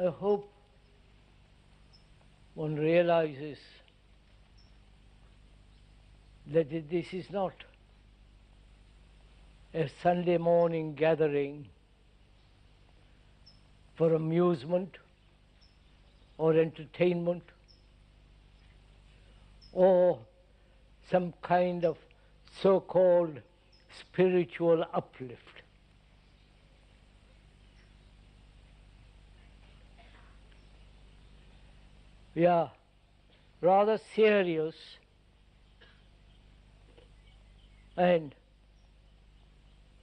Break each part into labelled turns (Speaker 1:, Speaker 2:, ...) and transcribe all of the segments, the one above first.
Speaker 1: I hope one realizes that this is not a Sunday morning gathering for amusement or entertainment or some kind of so-called spiritual uplift. We are rather serious, and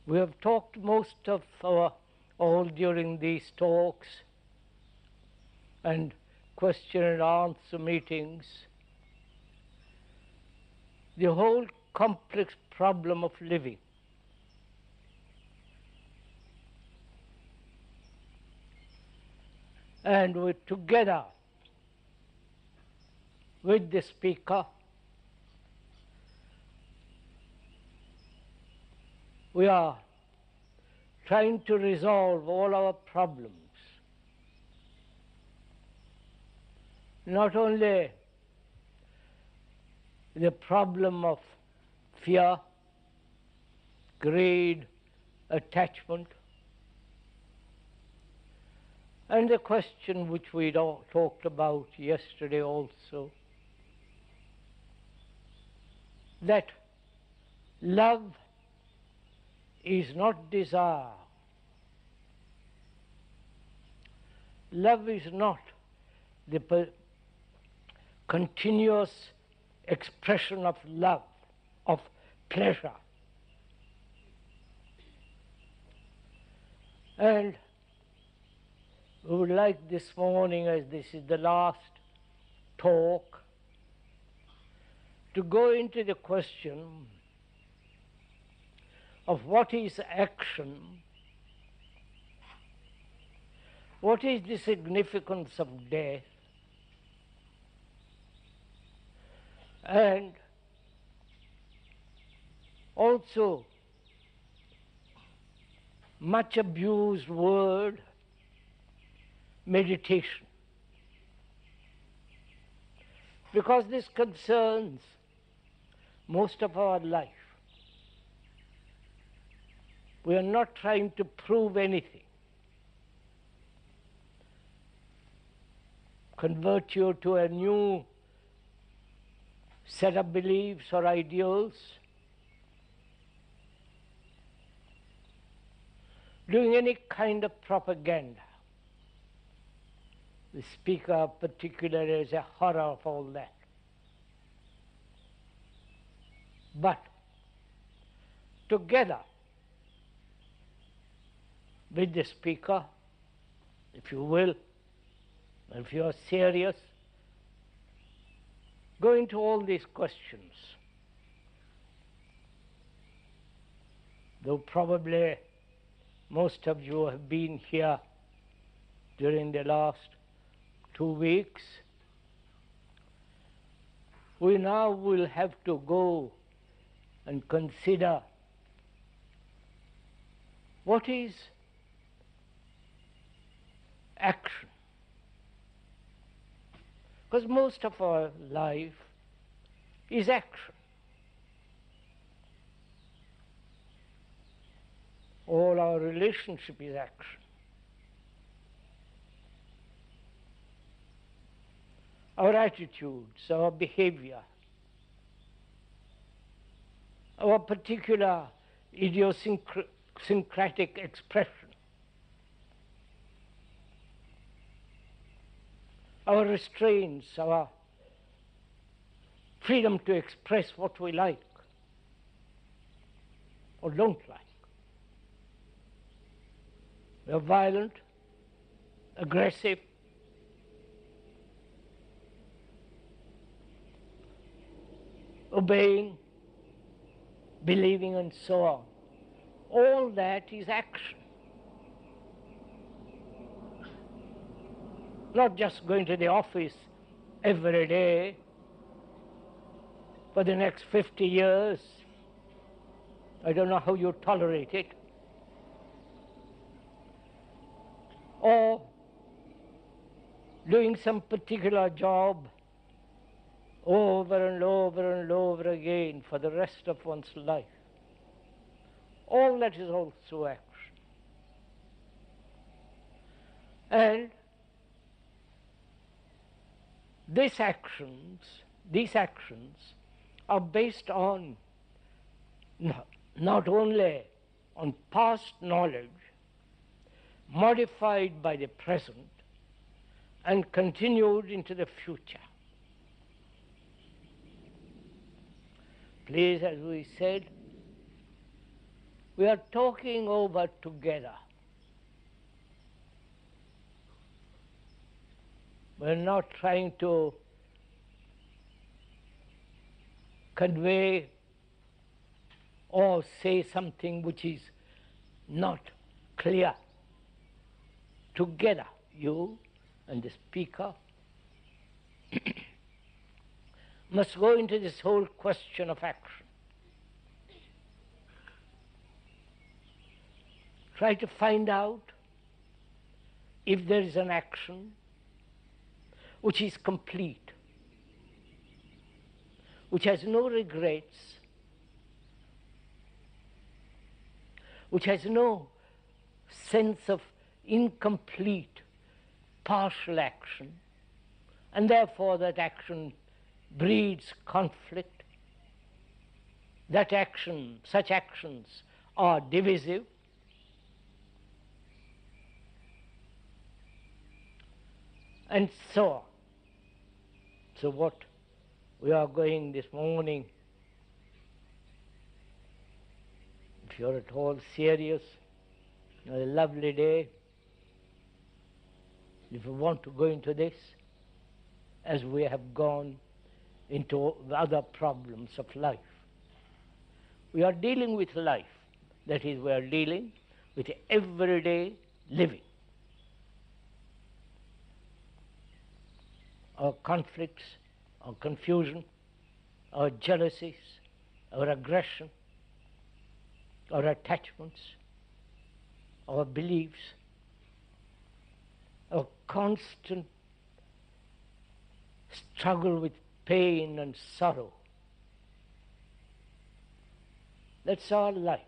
Speaker 1: we have talked most of all during these talks and question and answer meetings, the whole complex problem of living. And we together with the speaker, we are trying to resolve all our problems. Not only the problem of fear, greed, attachment, and the question which we talked about yesterday also, that love is not desire. Love is not the continuous expression of love, of pleasure. And we would like this morning, as this is the last talk, to go into the question of what is action, what is the significance of death, and also much abused word, meditation, because this concerns most of our life. We are not trying to prove anything, convert you to a new set of beliefs or ideals, doing any kind of propaganda. The speaker particularly has a horror of all that. But together with the speaker, if you will, if you are serious, go into all these questions. Though probably most of you have been here during the last 2 weeks, we now will have to go and consider what is action. Because most of our life is action. All our relationship is action. Our attitudes, our behavior, our particular idiosyncratic expression, our restraints, our freedom to express what we like or don't like. We are violent, aggressive, obeying, believing, and so on. All that is action. Not just going to the office every day for the next 50 years. I don't know how you tolerate it. Or doing some particular job over and over and over again for the rest of one's life. All that is also action. And these actions are based on not only on past knowledge, modified by the present, and continued into the future. Please, as we said, we are talking over together. We're not trying to convey or say something which is not clear. Together, you and the speaker must go into this whole question of action. Try to find out if there is an action which is complete, which has no regrets, which has no sense of incomplete, partial action, and therefore that action breeds conflict. That action, such actions are divisive. And so on. So what we are going this morning, if you're at all serious, a lovely day, if you want to go into this, as we have gone into the other problems of life. We are dealing with life. That is, we are dealing with everyday living. Our conflicts, our confusion, our jealousies, our aggression, our attachments, our beliefs, our constant struggle with pain and sorrow. That's our life.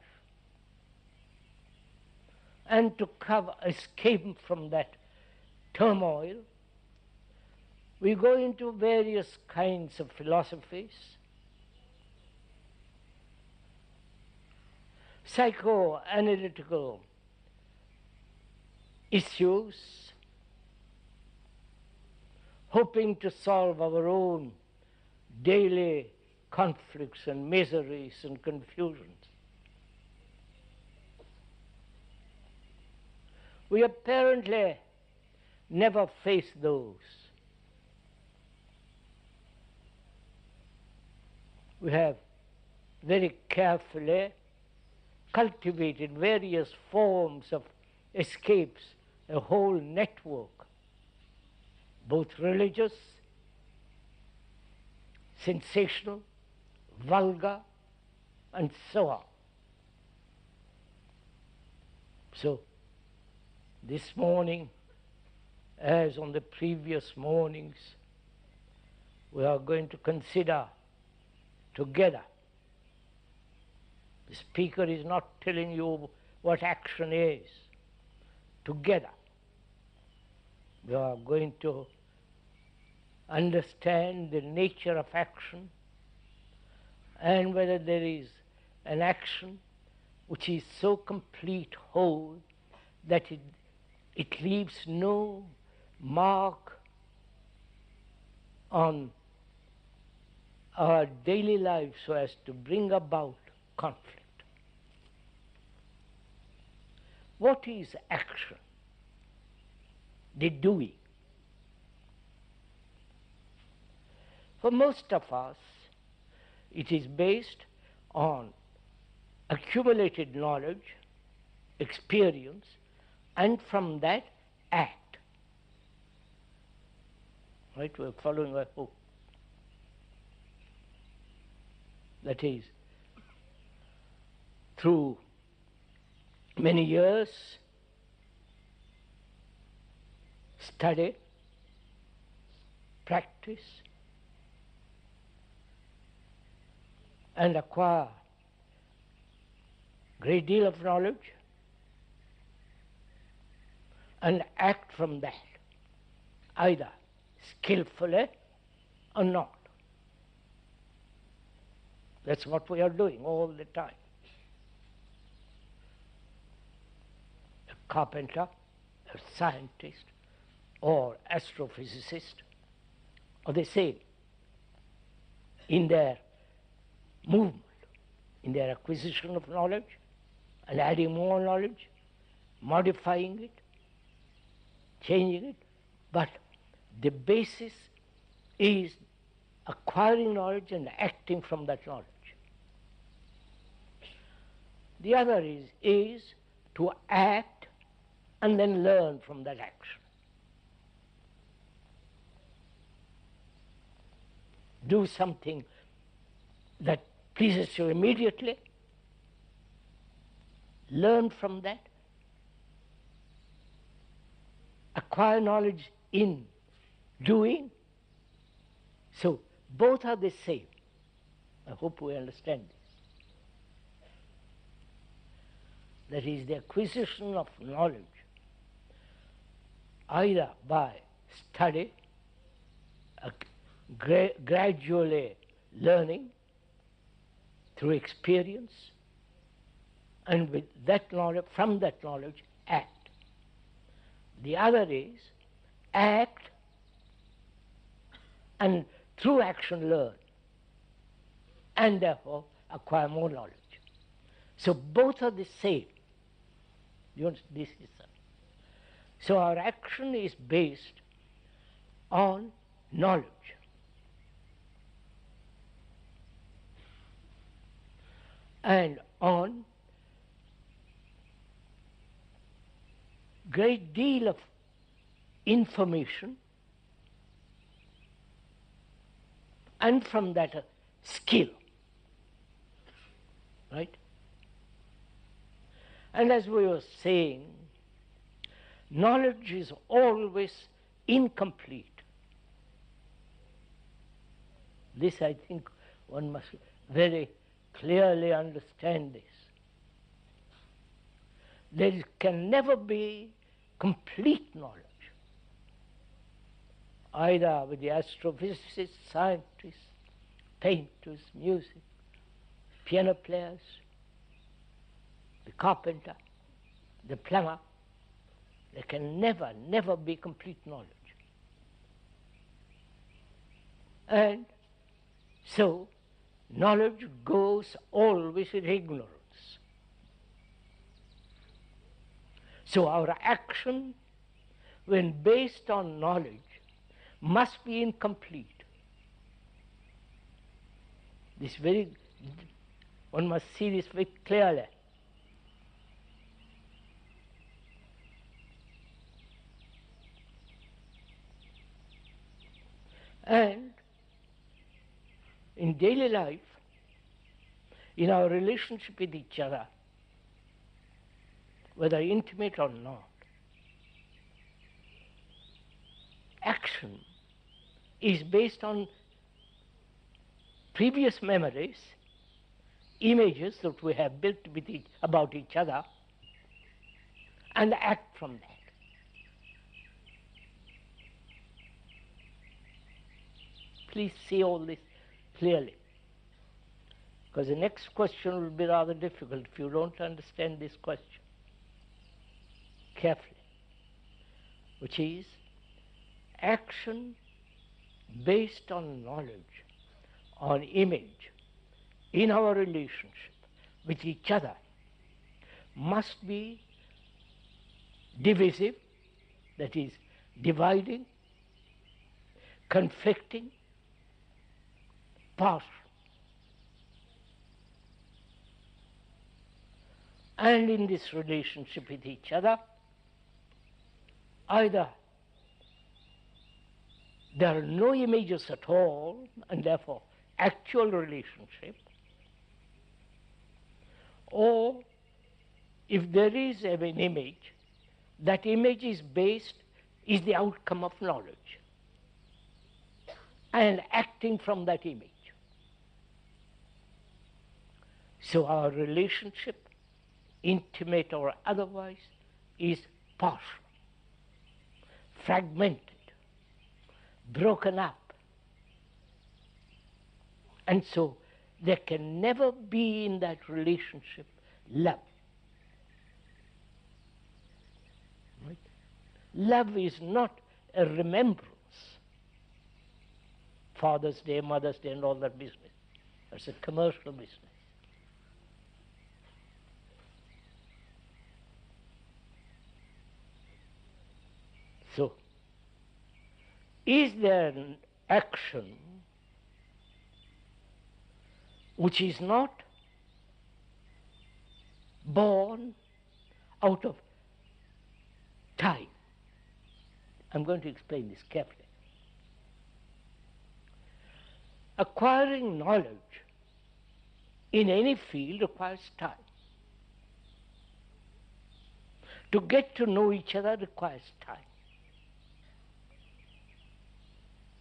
Speaker 1: And to escape from that turmoil, we go into various kinds of philosophies, psychoanalytical issues, hoping to solve our own daily conflicts and miseries and confusions. We apparently never face those. We have very carefully cultivated various forms of escapes, a whole network, both religious, sensational, vulgar, and so on. So, this morning, as on the previous mornings, we are going to consider together. The speaker is not telling you what action is. Together, we are going to understand the nature of action and whether there is an action which is so complete, whole, that it leaves no mark on our daily life so as to bring about conflict. What is action? The doing. For most of us, it is based on accumulated knowledge, experience, and from that, act. Right? We're following, I hope. That is, through many years, study, practice, and acquire great deal of knowledge and act from that, either skillfully or not. That's what we are doing all the time. A carpenter, a scientist, or astrophysicist are the same in their movement, in their acquisition of knowledge and adding more knowledge, modifying it, changing it, but the basis is acquiring knowledge and acting from that knowledge. The other is to act and then learn from that action. Do something that pleases you immediately, learn from that, acquire knowledge in doing. So both are the same. I hope we understand this. That is the acquisition of knowledge, either by study, gradually learning through experience, and with that knowledge, from that knowledge, act. The other is act and through action learn, and therefore acquire more knowledge. So both are the same. This is so our action is based on knowledge. And on great deal of information, and from that skill, right? And as we were saying, knowledge is always incomplete. This, I think, one must very clearly understand this. There can never be complete knowledge, either with the astrophysicists, scientists, painters, music, piano players, the carpenter, the plumber. There can never be complete knowledge. And so knowledge goes always with ignorance. So our action, when based on knowledge, must be incomplete. One must see this very clearly. And in daily life, in our relationship with each other, whether intimate or not, action is based on previous memories, images that we have built about each other, and act from that. Please see all this clearly, because the next question will be rather difficult if you don't understand this question carefully, which is action based on knowledge, on image, in our relationship with each other must be divisive, that is, dividing, conflicting, partial. And in this relationship with each other, either there are no images at all, and therefore actual relationship, or if there is an image, that image is the outcome of knowledge. and acting from that image. So our relationship, intimate or otherwise, is partial, fragmented, broken up. And so there can never be in that relationship love. Right? Love is not a remembrance. Father's Day, Mother's Day, and all that business. That's a commercial business. So, is there an action which is not born out of time? I'm going to explain this carefully. Acquiring knowledge in any field requires time. To get to know each other requires time.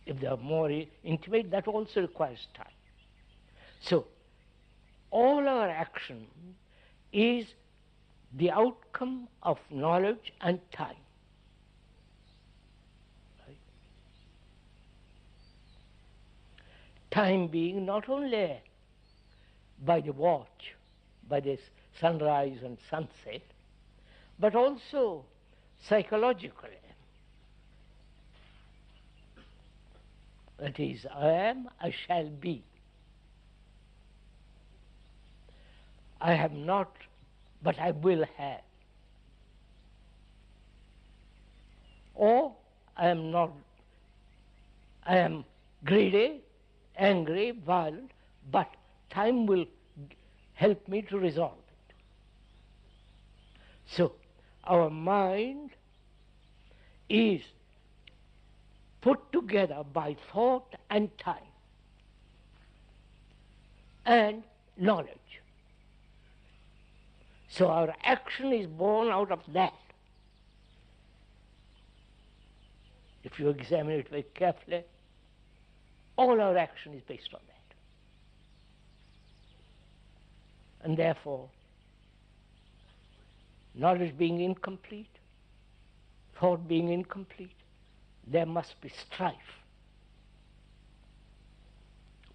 Speaker 1: If they are more intimate, that also requires time. So, all our action is the outcome of knowledge and time. Right? Time being not only by the watch, by the sunrise and sunset, but also psychologically. That is, I am, I shall be. I have not, but I will have. Or I am not, I am greedy, angry, violent, but time will help me to resolve it. So, our mind is put together by thought and time and knowledge. So our action is born out of that. If you examine it very carefully, all our action is based on that. And therefore, knowledge being incomplete, thought being incomplete, there must be strife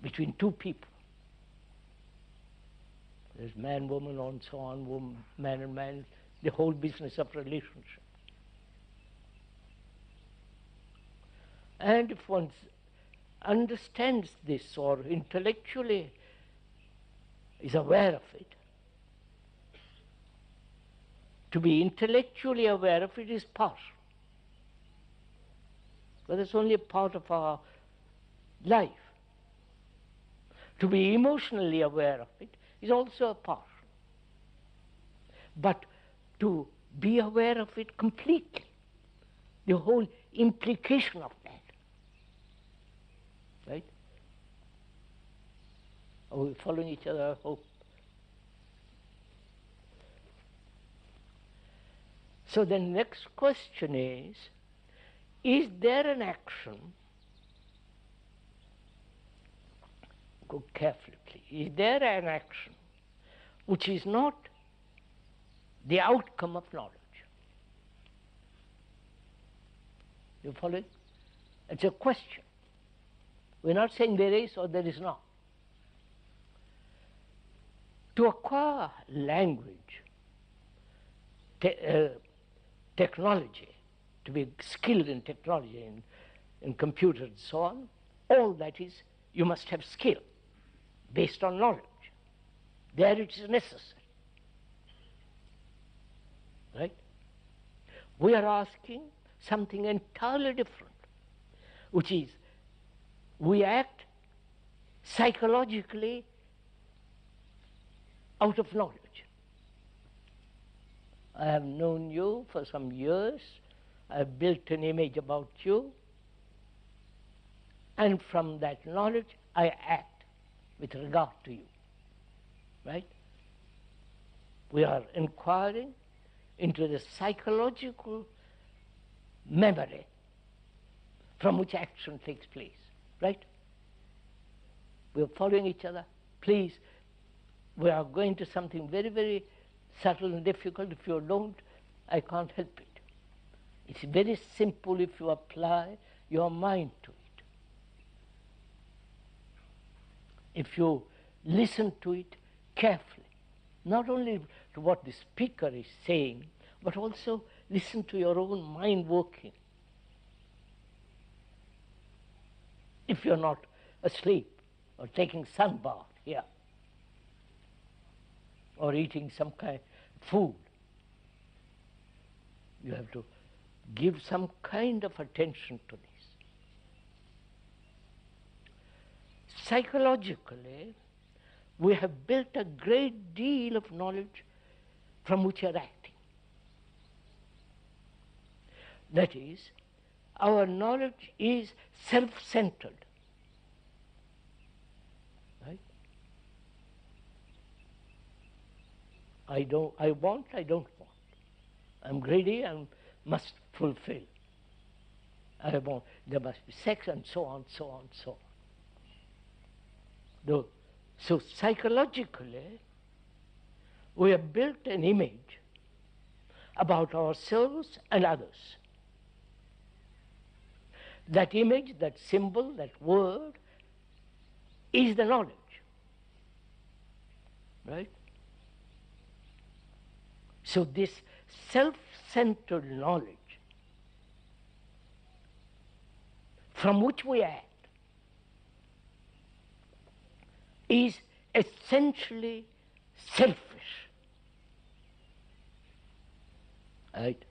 Speaker 1: between two people. There's man, woman, and so on, man and man, the whole business of relationship. And if one understands this or intellectually is aware of it, to be intellectually aware of it is partial. But it's only a part of our life. To be emotionally aware of it is also a partial. But to be aware of it completely, the whole implication of that, right? Are we following each other, I hope? So the next question is there an action, go carefully please, is there an action which is not the outcome of knowledge? You follow it? It's a question. We're not saying there is or there is not. To acquire language, technology, to be skilled in technology, in computers and so on, all that is, you must have skill based on knowledge. There it is necessary. Right? We are asking something entirely different, which is we act psychologically out of knowledge. I have known you for some years, I have built an image about you, and from that knowledge I act with regard to you. Right? We are inquiring into the psychological memory from which action takes place. Right? We are following each other. Please, we are going to something very, very subtle and difficult. If you don't, I can't help it. It's very simple if you apply your mind to it. If you listen to it carefully, not only to what the speaker is saying, but also listen to your own mind working. If you're not asleep or taking sun bath here, or eating some kind of food, you have to give some kind of attention to this. Psychologically, we have built a great deal of knowledge from which we are acting. That is, our knowledge is self-centered. Right? I want, I don't want. I'm greedy, I must fulfill. I want, there must be sex, and so on, so on, so on. So psychologically, we have built an image about ourselves and others. That image, that symbol, that word is the knowledge. Right? So this self-centered knowledge from which we act is essentially selfish. Right?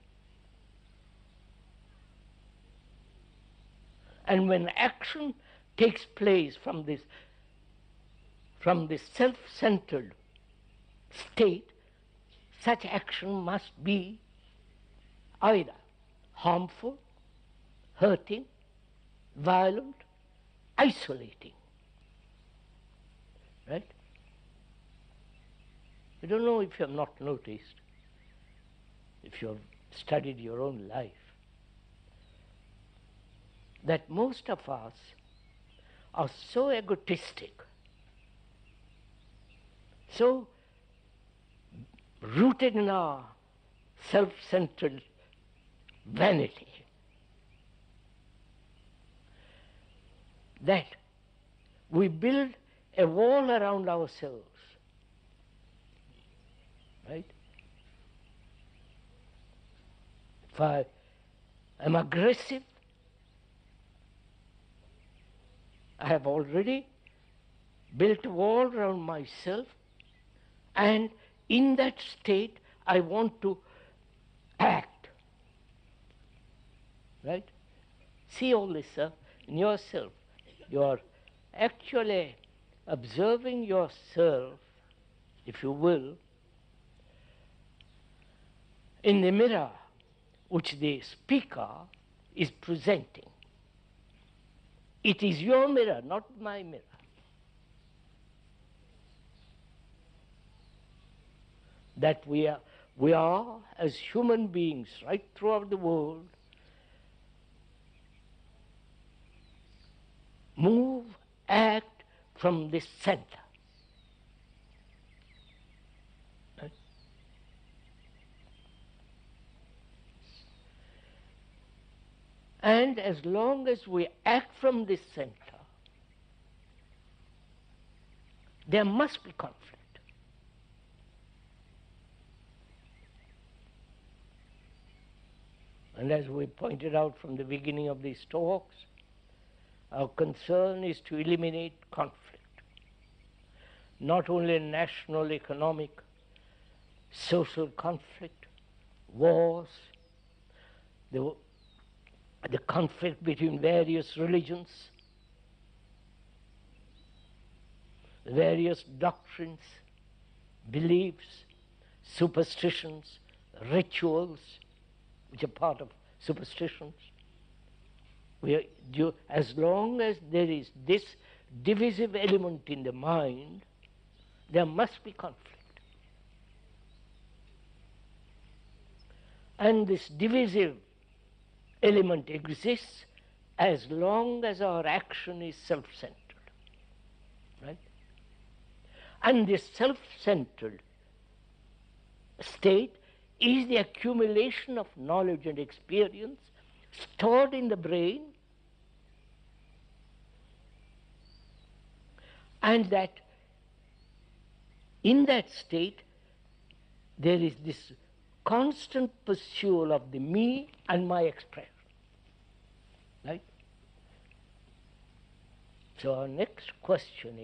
Speaker 1: And when action takes place from this self-centered state, such action must be either harmful, hurting, violent, isolating. Right? I don't know if you have not noticed, if you have studied your own life, that most of us are so egotistic, so rooted in our self-centered vanity, that we build a wall around ourselves. Right? If I am aggressive, I have already built a wall around myself, and in that state I want to act. Right? See all this, sir, in yourself. You are actually observing yourself, if you will, in the mirror which the speaker is presenting. It is your mirror, not my mirror. That we are, as human beings right throughout the world, move, act from this center. Right? And as long as we act from this center, there must be conflict. And as we pointed out from the beginning of these talks, our concern is to eliminate conflict. Not only national, economic, social conflict, wars, the conflict between various religions, various doctrines, beliefs, superstitions, rituals, which are part of superstitions. As long as there is this divisive element in the mind, there must be conflict. And this divisive element exists as long as our action is self-centered. right? And this self-centered state is the accumulation of knowledge and experience stored in the brain, and that in that state there is this constant pursuit of the me and my expression, right? So our next question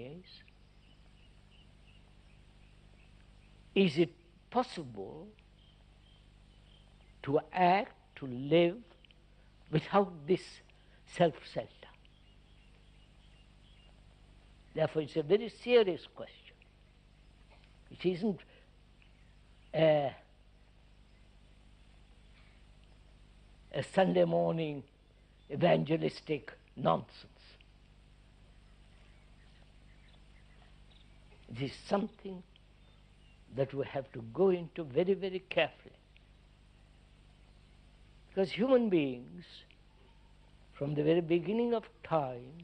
Speaker 1: is it possible to act, to live without this self-center? Therefore, it's a very serious question. It isn't a Sunday morning evangelistic nonsense. It is something that we have to go into very, very carefully. Because human beings, from the very beginning of time,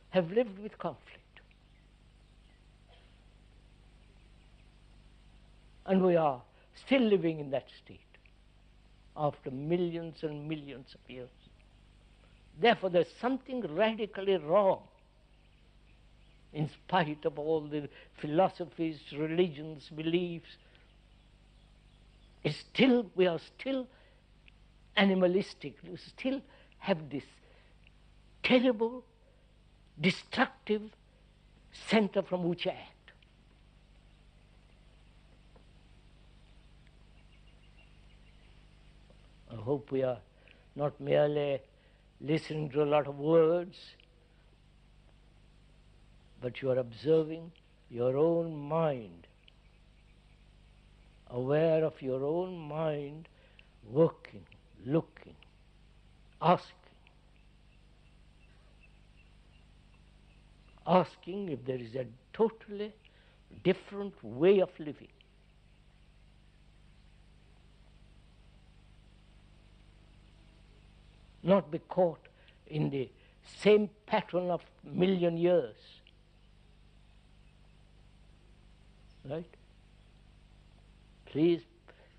Speaker 1: have lived with conflict. And we are still living in that state after millions and millions of years. Therefore, there's something radically wrong in spite of all the philosophies, religions, beliefs. We are still animalistic. We still have this terrible, destructive center from which act. I hope we are not merely listening to a lot of words, but you are observing your own mind, aware of your own mind, working, looking, asking if there is a totally different way of living. Not be caught in the same pattern of million years. Right? Please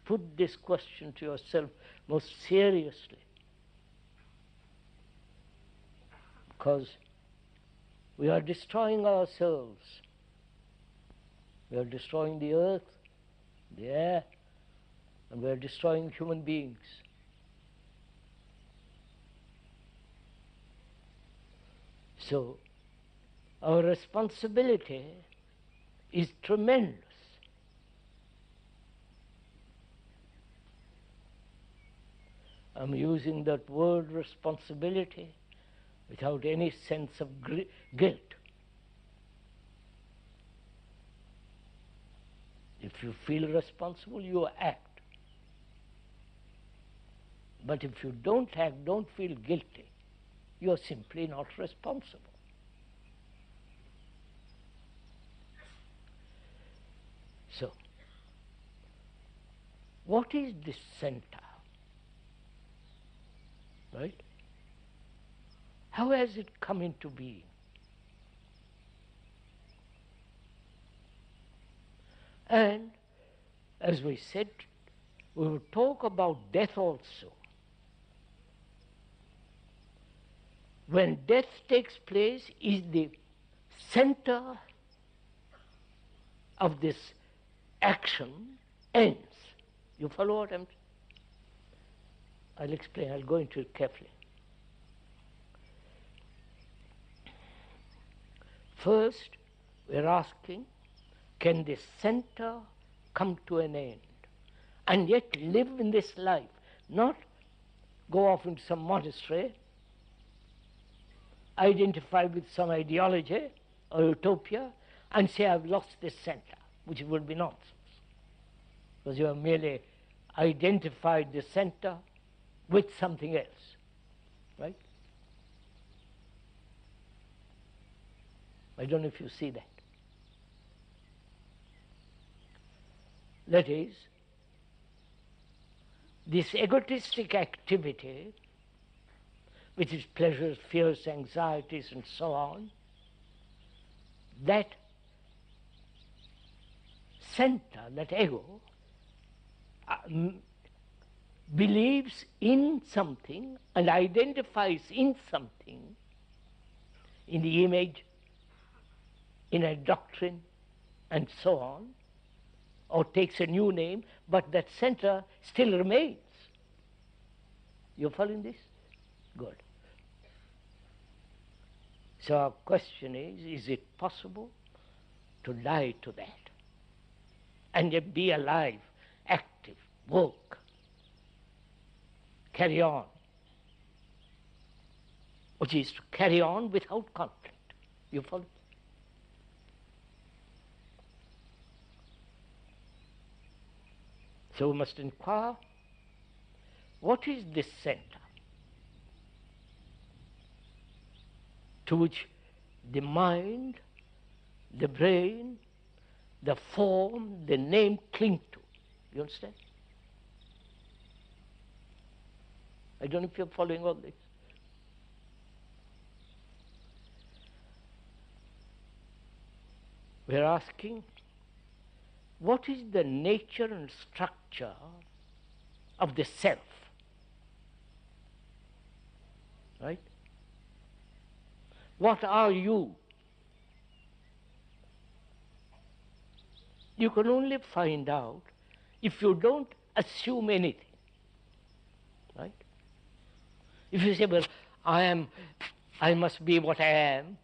Speaker 1: put this question to yourself most seriously, because we are destroying ourselves. We are destroying the earth, the air, and we are destroying human beings. So, our responsibility is tremendous. I'm using that word responsibility without any sense of guilt. If you feel responsible, you act. But if you don't act, don't feel guilty, you are simply not responsible. So, what is this center? Right? How has it come into being? And as we said, we will talk about death also. When death takes place, is the center of this action ends. You follow what I'm saying? I'll explain, I'll go into it carefully. First, we're asking, can this center come to an end and yet live in this life, not go off into some monastery, identify with some ideology or utopia, and say, I've lost this center, which would be nonsense, because you have merely identified the center with something else, right? I don't know if you see that. That is, this egotistic activity, with its pleasures, fears, anxieties, and so on, that center, that ego, believes in something and identifies in something, in the image, in a doctrine, and so on, or takes a new name, but that center still remains. You following this? Good. So our question is it possible to die to that and yet be alive, active, work, carry on, which is to carry on without conflict? You follow? So we must inquire, what is this center to which the mind, the brain, the form, the name cling to? You understand? I don't know if you're following all this. We're asking, what is the nature and structure of the self? Right? What are you? You can only find out if you don't assume anything. Right? If you say, well, I must be what I am,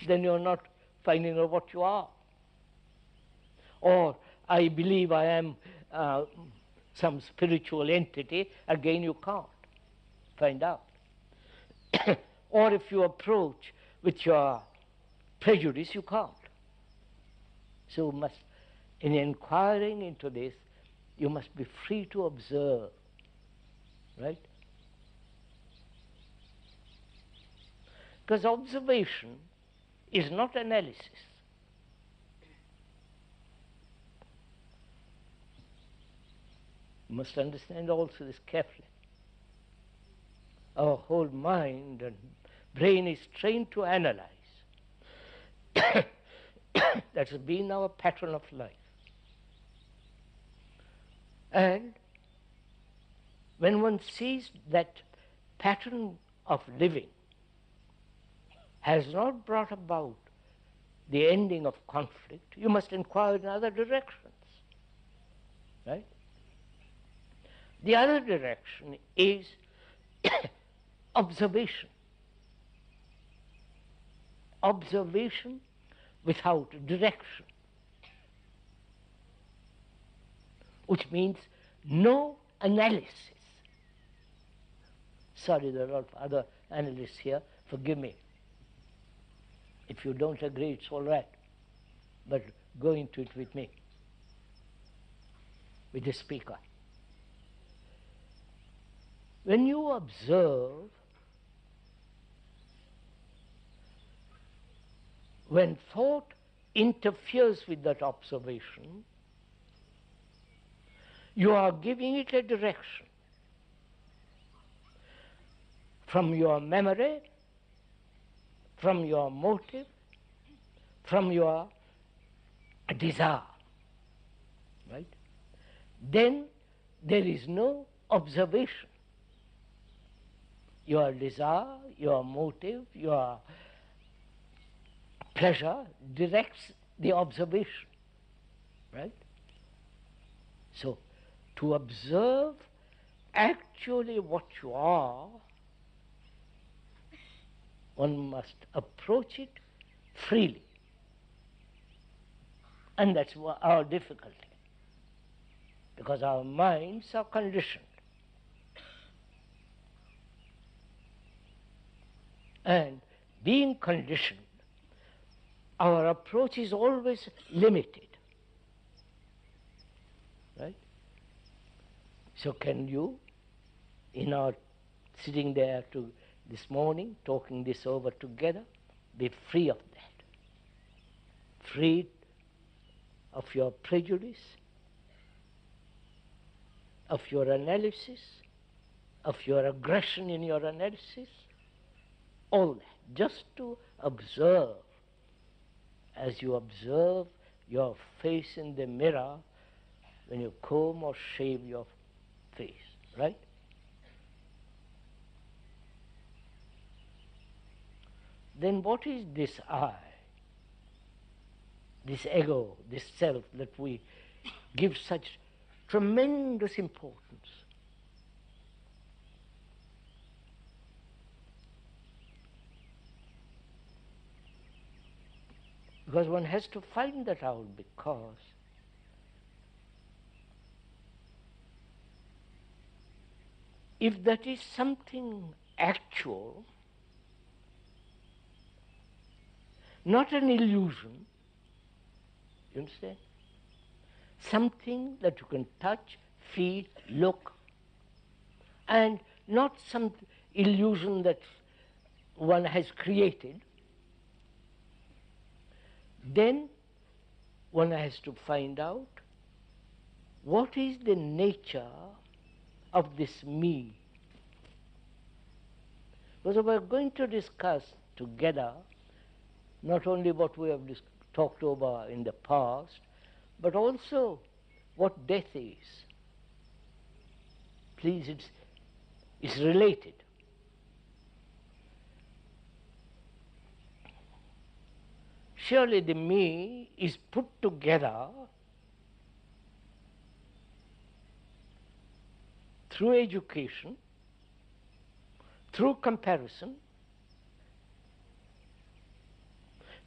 Speaker 1: then you're not finding out what you are. Or I believe I am some spiritual entity, again you can't find out. Or if you approach with your prejudice, you can't. So in inquiring into this, you must be free to observe, right? Because observation is not analysis. You must understand also this carefully. Our whole mind and brain is trained to analyze. That has been our pattern of life. And when one sees that pattern of living has not brought about the ending of conflict, you must inquire in other directions. Right? The other direction is observation. Observation without direction, which means no analysis. Sorry, there are a lot of other analysts here. Forgive me. If you don't agree, it's all right. But go into it with me, with the speaker. When you observe, when thought interferes with that observation, you are giving it a direction from your memory, from your motive, from your desire, right? Then there is no observation. Your desire, your motive, your pleasure directs the observation, right? So, to observe actually what you are, one must approach it freely. And that's our difficulty, because our minds are conditioned. And being conditioned, our approach is always limited. Right? So can you, in our sitting there this morning, talking this over together, be free of that? Free of your prejudice, of your analysis, of your aggression in your analysis, all that, just to observe as you observe your face in the mirror when you comb or shave your face, right? Then what is this I, this ego, this self that we give such tremendous importance? Because one has to find that out, because if that is something actual, not an illusion, you understand? Something that you can touch, feel, look, and not some illusion that one has created, then one has to find out what is the nature of this me. Because we are going to discuss together not only what we have talked over in the past, but also what death is. Please, it's related. Surely the me is put together through education, through comparison,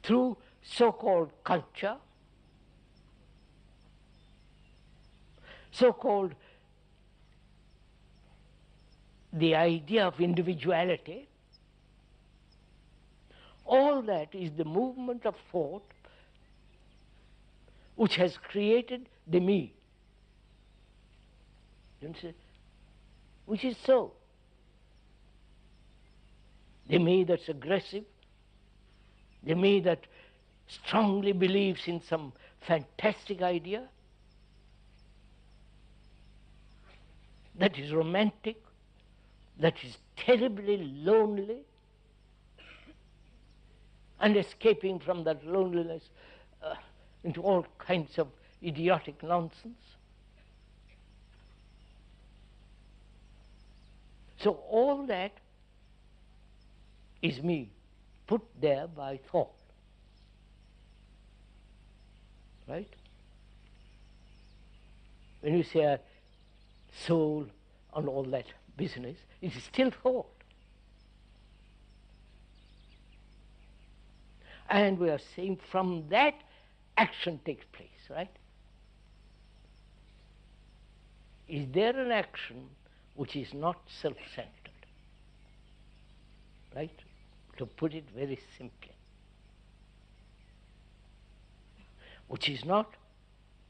Speaker 1: through so-called culture, so-called the idea of individuality. All that is the movement of thought which has created the me. You understand? Which is so. The me that's aggressive, the me that strongly believes in some fantastic idea, that is romantic, that is terribly lonely, and escaping from that loneliness into all kinds of idiotic nonsense. So all that is me, put there by thought, right? When you say a soul and all that business, it is still thought. And we are saying from that action takes place, right? Is there an action which is not self-centered? Right? To put it very simply. Which is not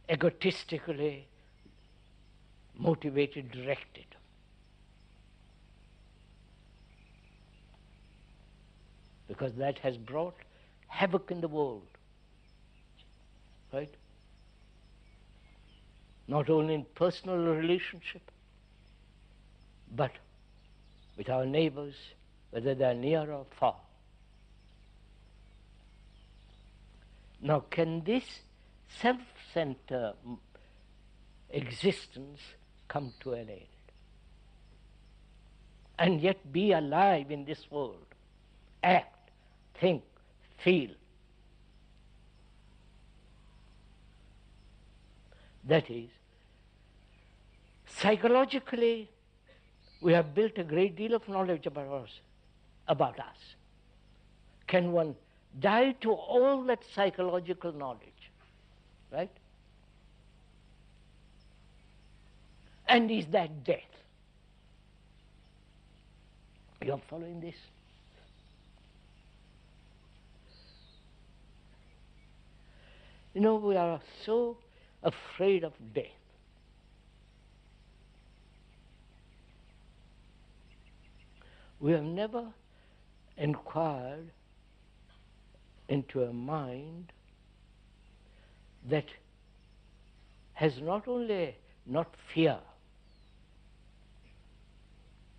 Speaker 1: egotistically motivated, directed. Because that has brought havoc in the world, right? Not only in personal relationship, but with our neighbors, whether they are near or far. Now, can this self-centered existence come to an end and yet be alive in this world, act, think, feel? That is, psychologically, we have built a great deal of knowledge about us. Can one die to all that psychological knowledge, right? And is that death? You are following this? You know, we are so afraid of death. We have never inquired into a mind that has not only not fear,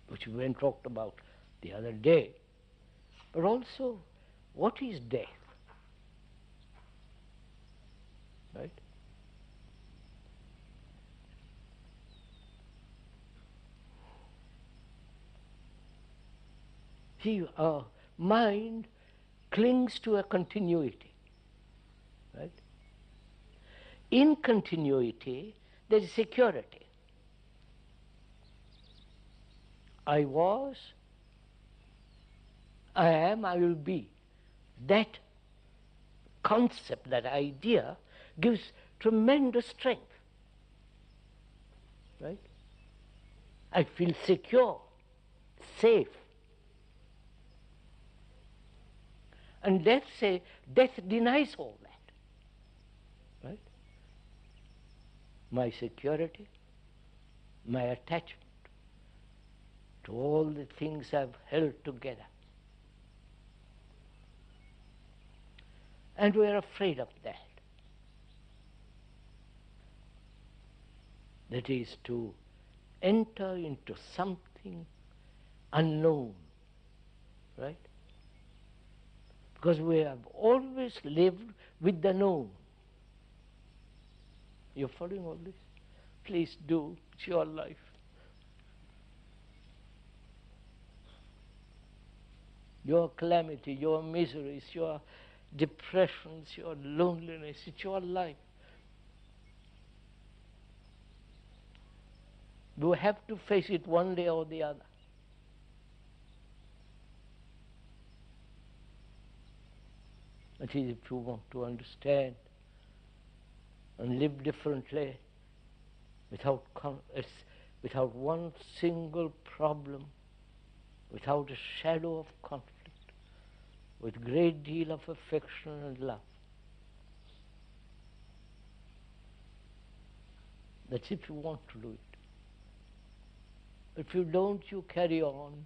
Speaker 1: which we went and talked about the other day, but also what is death? right? See, our mind clings to a continuity, right? In continuity, there is security. I was, I am, I will be. That concept, that idea, gives tremendous strength, right? I feel secure, safe. And death denies all that, right? My security, my attachment to all the things I've held together. And we are afraid of that. That is to enter into something unknown, right? Because we have always lived with the known. You're following all this? Please do. It's your life. Your calamity, your miseries, your depressions, your loneliness, it's your life. You have to face it one day or the other. That is, if you want to understand and live differently, without one single problem, without a shadow of conflict, with great deal of affection and love. That's if you want to do it. If you don't, you carry on,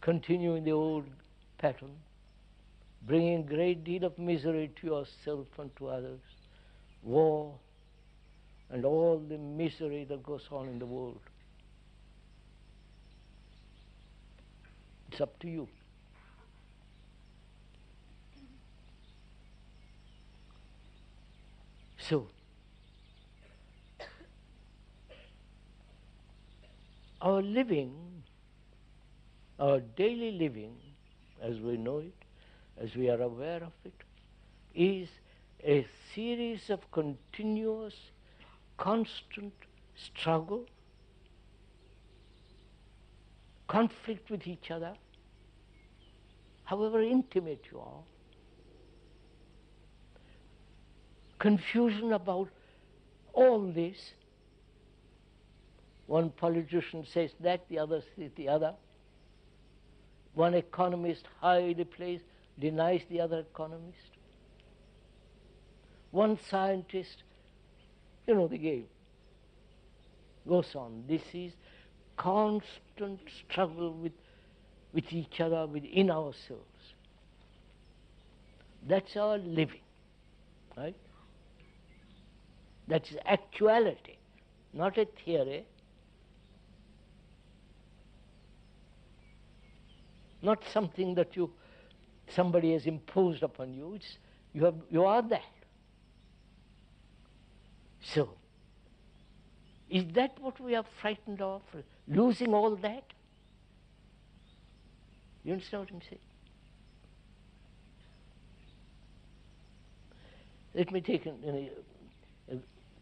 Speaker 1: continue in the old pattern, bringing great deal of misery to yourself and to others, war, and all the misery that goes on in the world. It's up to you. So, our living, our daily living, as we know it, as we are aware of it, is a series of continuous, constant struggle, conflict with each other, however intimate you are, confusion about all this. One politician says that, the other says the other. One economist, highly placed, denies the other economist. One scientist, you know the game, goes on. This is constant struggle with each other, within ourselves. That's our living, right? That's actuality, not a theory, not something that somebody has imposed upon you. You are that. So, is that what we are frightened of? Losing all that? You understand what I'm saying? Let me take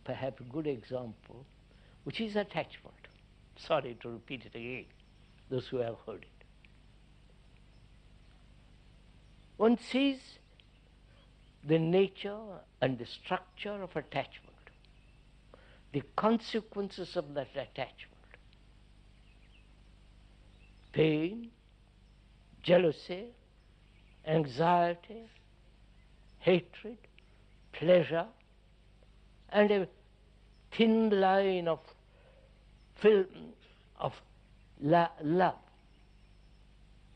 Speaker 1: perhaps a good example, which is attachment. Sorry to repeat it again, those who have heard it. One sees the nature and the structure of attachment, the consequences of that attachment. Pain, jealousy, anxiety, hatred, pleasure, and a thin line of film of love,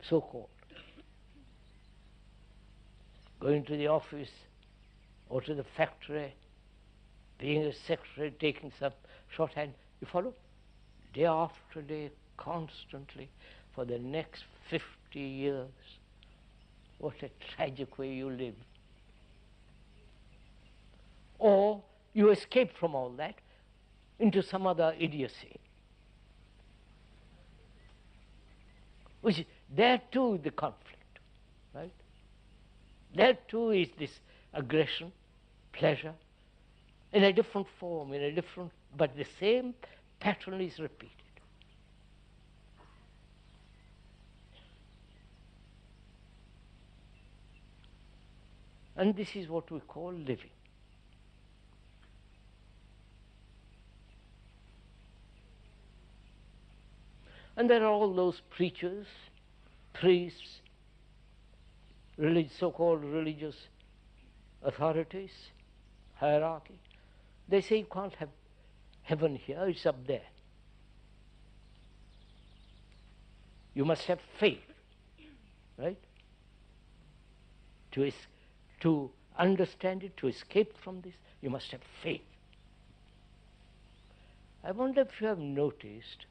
Speaker 1: so-called. Going to the office or to the factory, being a secretary, taking some shorthand, you follow? Day after day, constantly, for the next 50 years. What a tragic way you live. or you escape from all that into some other idiocy. Which there too is the conflict, right? There too is this aggression, pleasure, in a different form, but the same pattern is repeated. And this is what we call living. And there are all those preachers, priests, so-called religious authorities, hierarchy. They say you can't have heaven here, it's up there. You must have faith, right? To understand it, to escape from this, you must have faith. I wonder if you have noticed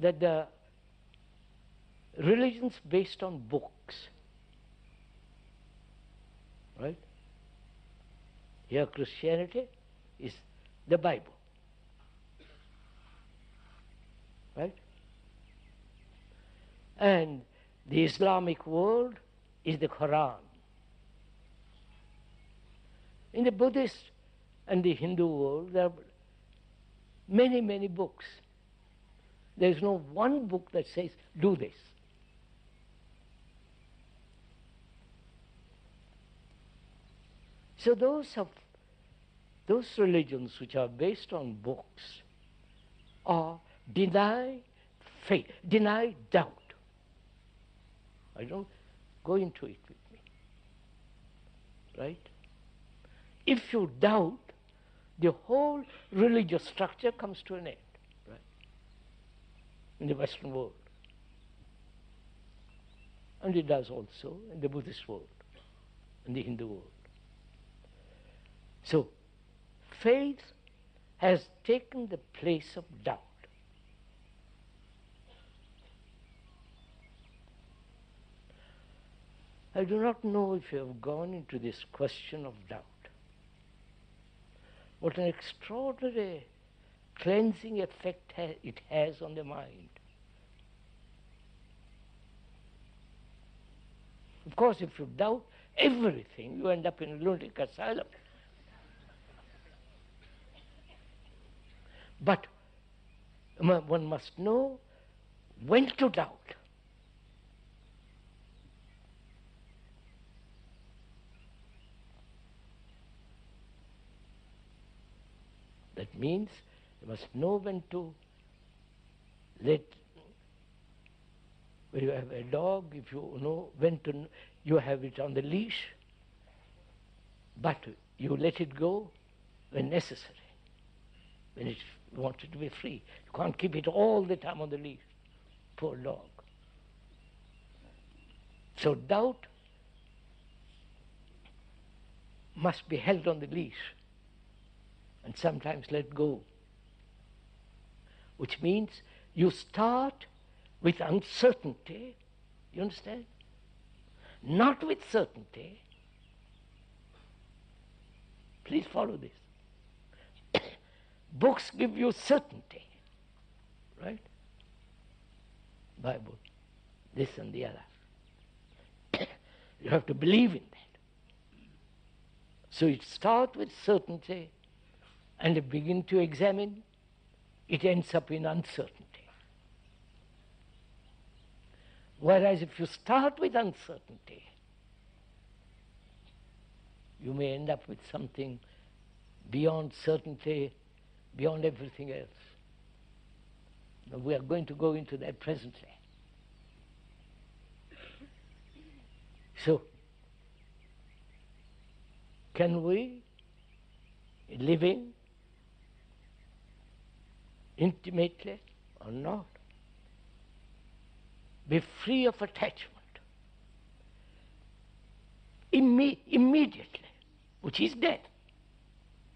Speaker 1: that the religions based on books, right? Here Christianity is the Bible, right? And the Islamic world is the Quran. In the Buddhist and the Hindu world, there are many, many books. There is no one book that says, do this. So those religions which are based on books deny faith, deny doubt. I don't go into it with me, right? If you doubt, the whole religious structure comes to an end, right? In the Western world. And it does also in the Buddhist world, in the Hindu world. So, faith has taken the place of doubt. I do not know if you have gone into this question of doubt. What an extraordinary cleansing effect it has on the mind. Of course, if you doubt everything, you end up in a lunatic asylum. But one must know when to doubt. That means you must know when to when you have a dog, if you know when to, you have it on the leash, but you let it go when necessary, when it wants it to be free. You can't keep it all the time on the leash, poor dog. So doubt must be held on the leash and sometimes let go, which means you start with uncertainty, you understand? Not with certainty. Please follow this. Books give you certainty, right? Bible, this and the other. You have to believe in that. So it starts with certainty, and you begin to examine, it ends up in uncertainty. Whereas if you start with uncertainty, you may end up with something beyond certainty, beyond everything else. Now, we are going to go into that presently. So, can we, living intimately or not, be free of attachment immediately, which is death?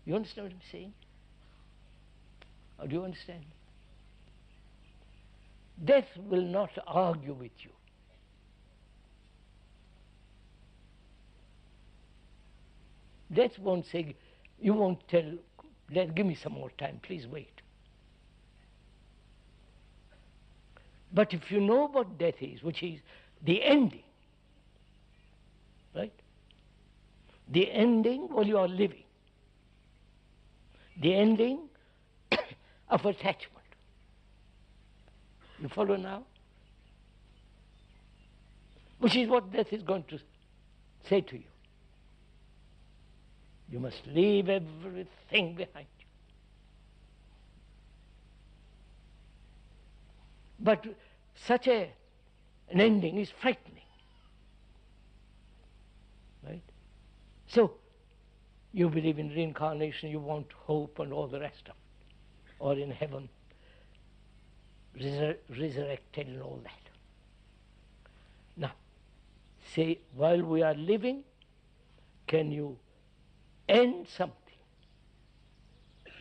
Speaker 1: You understand what I'm saying? Or do you understand? Death will not argue with you. Death won't say, you won't tell, give me some more time, please wait. But if you know what death is, which is the ending, right? The ending while you are living. The ending of attachment. You follow now? Which is what death is going to say to you. You must leave everything behind you. But such an ending is frightening. Right? So, you believe in reincarnation, you want hope and all the rest of it. Or in heaven, resurrected and all that. Now, say, while we are living, can you end something?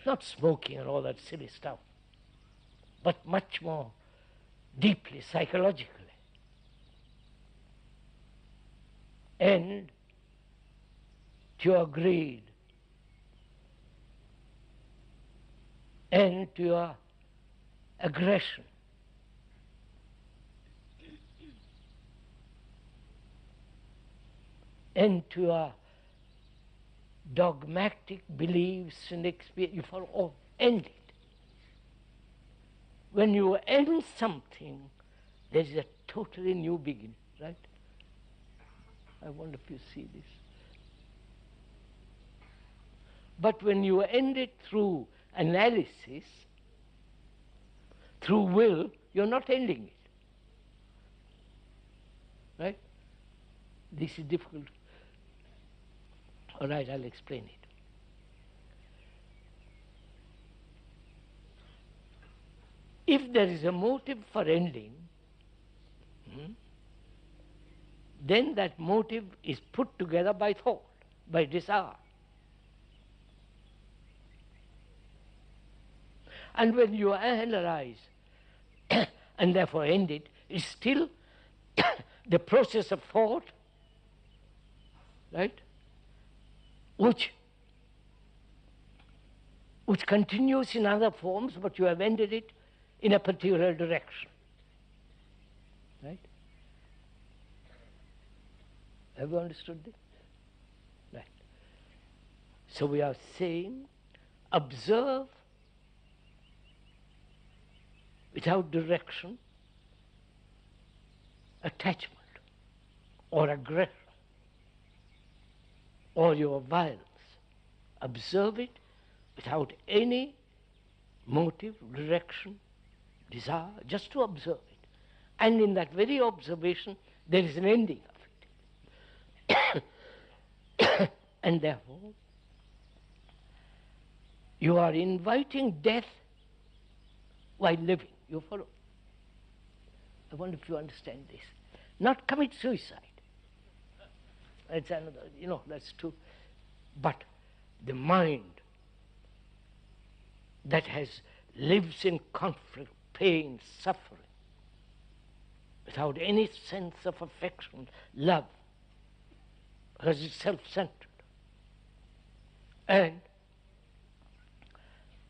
Speaker 1: Not smoking and all that silly stuff, but much more deeply, psychologically. End to your greed, end to your aggression, end to your dogmatic beliefs and experience. You follow all, end it. When you end something, there is a totally new beginning, right? I wonder if you see this. But when you end it through analysis, through will, you're not ending it. Right? This is difficult. All right, I'll explain it. If there is a motive for ending, then that motive is put together by thought, by desire. And when you analyze and therefore end it, it's still the process of thought, right? Which continues in other forms, but you have ended it in a particular direction. Right? Have you understood this? Right. So we are saying, observe without direction attachment or aggression or your violence. Observe it without any motive, direction, desire, just to observe it. And in that very observation, there is an ending of it. And therefore, you are inviting death while living. You follow? I wonder if you understand this. Not commit suicide. It's another, that's true. But the mind that lives in conflict, pain, suffering, without any sense of affection, love, because it's self-centered. And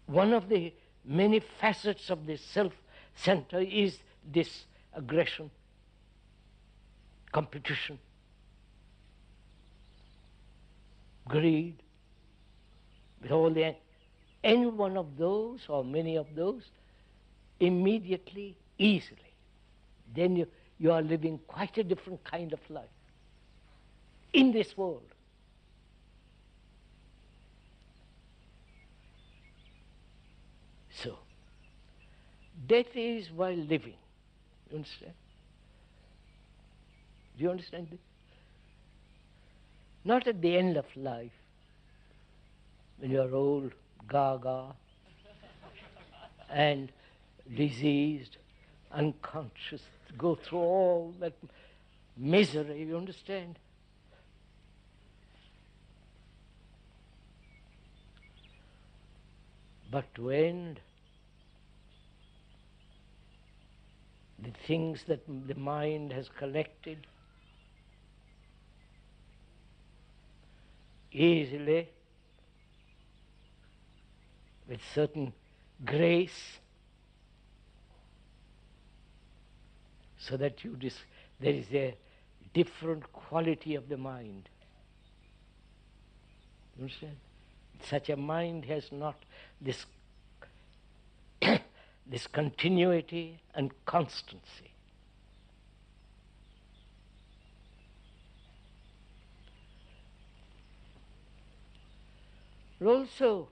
Speaker 1: one of the many facets of this self-center is this aggression, competition, greed, with all any one of those or many of those, immediately, easily, then you are living quite a different kind of life in this world. So, death is while living. You understand? Do you understand this? Not at the end of life, when you are old, gaga, and diseased, unconscious, go through all that misery, you understand? But to end the things that the mind has collected easily, with certain grace, so that there is a different quality of the mind. You understand? Such a mind has not this this continuity and constancy. But also,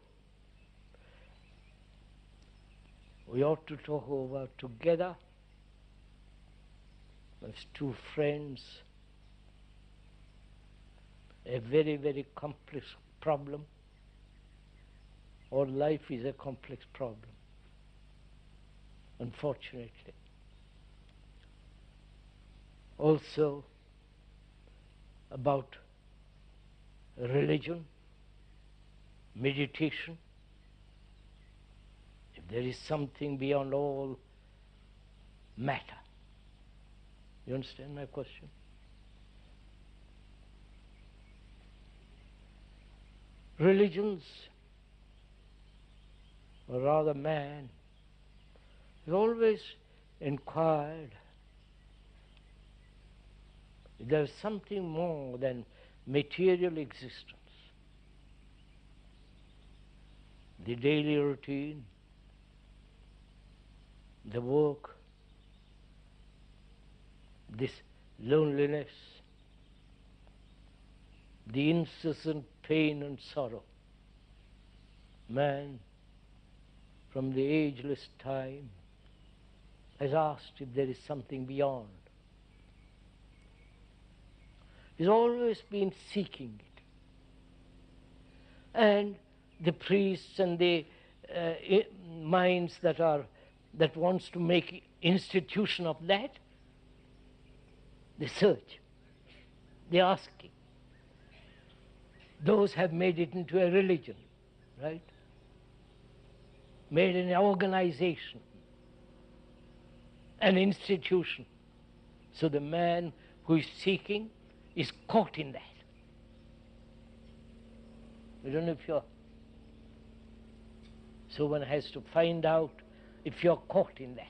Speaker 1: we ought to talk over together as two friends a very, very complex problem. Our life is a complex problem, unfortunately. Also about religion, meditation. If there is something beyond all matter. You understand my question? Religions, or rather man, has always inquired if there is something more than material existence. The daily routine, the work, this loneliness, the incessant pain and sorrow. Man, from the ageless time, has asked if there is something beyond. He's always been seeking it. And the priests and the minds that wants to make institution of that, they search, they're asking. Those have made it into a religion, right? Made an organization, an institution. So the man who is seeking is caught in that. I don't know if you're... So one has to find out if you're caught in that,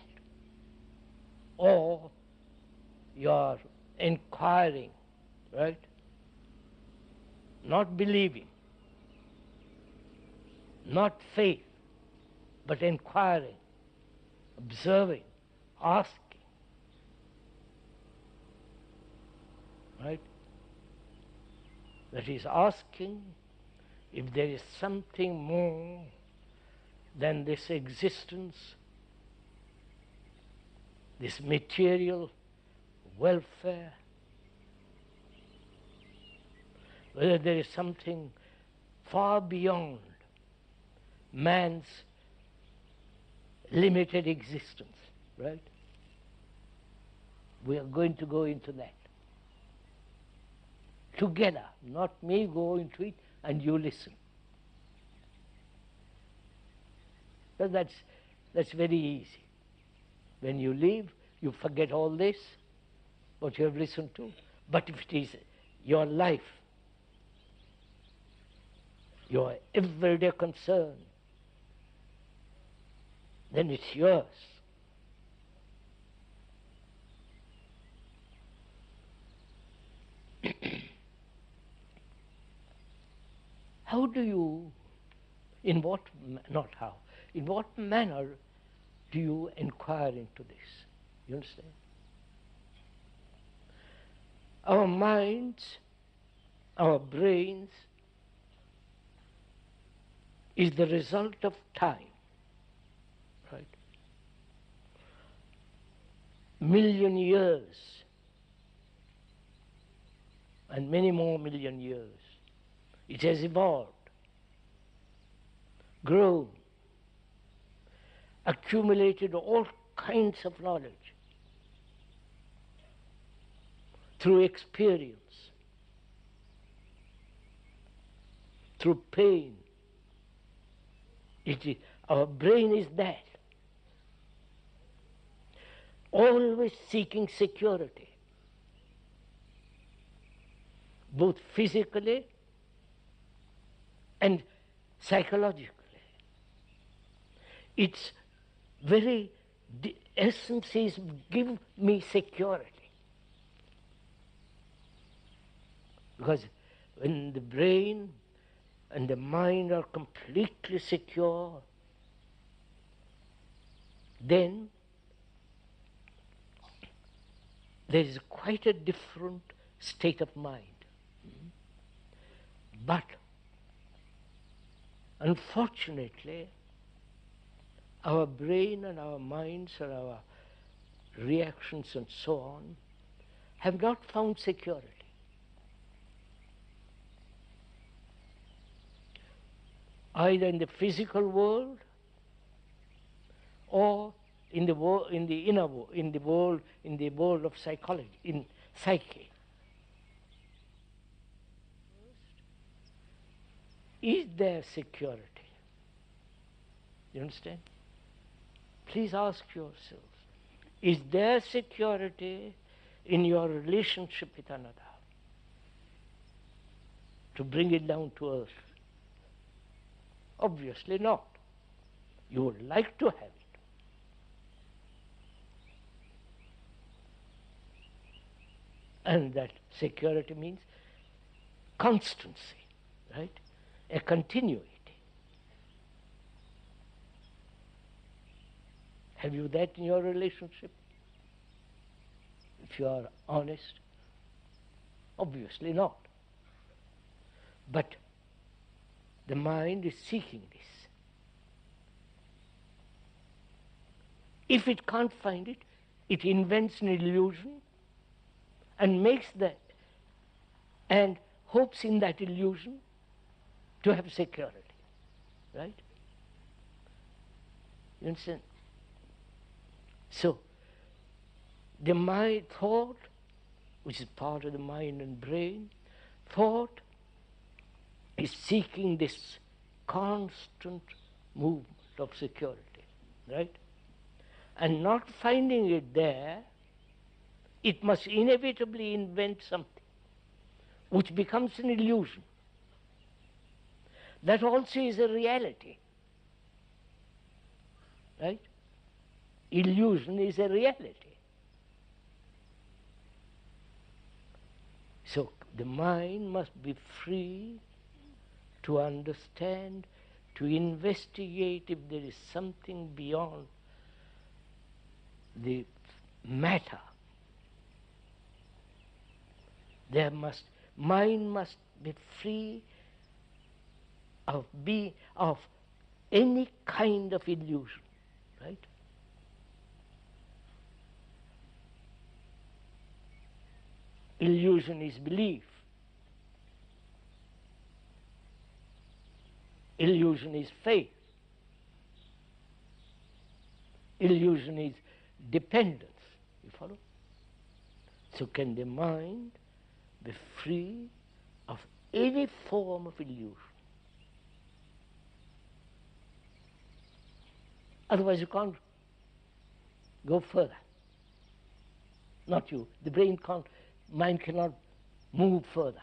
Speaker 1: or you're inquiring, right? Not believing, not faith, but inquiring, observing, asking, right? That is asking if there is something more than this existence, this material welfare, whether there is something far beyond man's limited existence, right? We are going to go into that together, not me go into it and you listen. But that's very easy. When you leave, you forget all this, what you have listened to. But if it is your life, your everyday concern, then it's yours. How do you, in what manner do you inquire into this? You understand? Our minds, our brains, is the result of time, right? Million years and many more million years. It has evolved, grown, accumulated all kinds of knowledge through experience, through pain. Our brain is that, always seeking security, both physically And psychologically, its very essence is give me security. Because when the brain and the mind are completely secure, then there is quite a different state of mind. But unfortunately, our brain and our minds and our reactions and so on have not found security. Either in the physical world or in the inner world, in the world of psychology, in psyche. Is there security? You understand? Please ask yourselves, is there security in your relationship with another? To bring it down to earth. Obviously not. You would like to have it. And that security means constancy, right? A continuity. Have you that in your relationship? If you are honest, obviously not. But the mind is seeking this. If it can't find it, it invents an illusion and makes that, and hopes in that illusion to have security, right? You understand? So, the mind, thought, which is part of the mind and brain, thought is seeking this constant movement of security, right? And not finding it there, it must inevitably invent something which becomes an illusion. That also is a reality, right? Illusion is a reality. So the mind must be free to understand, to investigate if there is something beyond the matter. Mind must be free of any kind of illusion, right? Illusion is belief. Illusion is faith. Illusion is dependence. You follow? So can the mind be free of any form of illusion? Otherwise you can't go further. Not you. The brain can't, mind cannot move further.